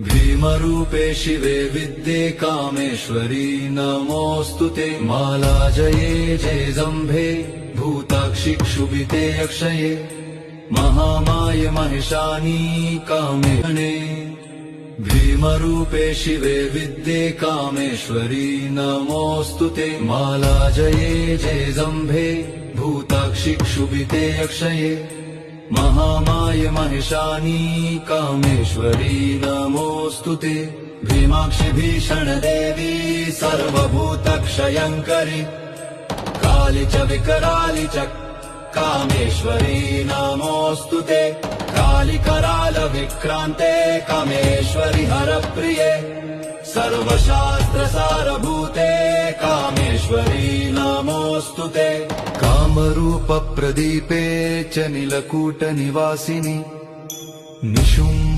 भीमरूपे शिवे विद्ये कामेश्वरी नमोऽस्तुते। माला जये जय जम्भे भूताक्षि क्षुभिते अक्षये महामाये महिषानी कामेशने। भीमरूपे शिवे विद्ये कामेश्वरी नमोऽस्तुते। माला जये जय जम्भे भूताक्षि क्षुभिते अक्षये महामाये महिषानी कामेश्वरी नमोऽस्तुते। भीमाक्षि भीषण देवी सर्वभूतक्षयङ्करि काली च विकराली च कामेश्वरी नमोऽस्तुते। काली कराल विक्रान्ते कामेश्वरि हरप्रिये सर्वशास्त्र सारभूते कामेश्वरी नमोऽस्तुते। कामरूप प्रदीपे च नीलकूट निवासिनि निशुम्भ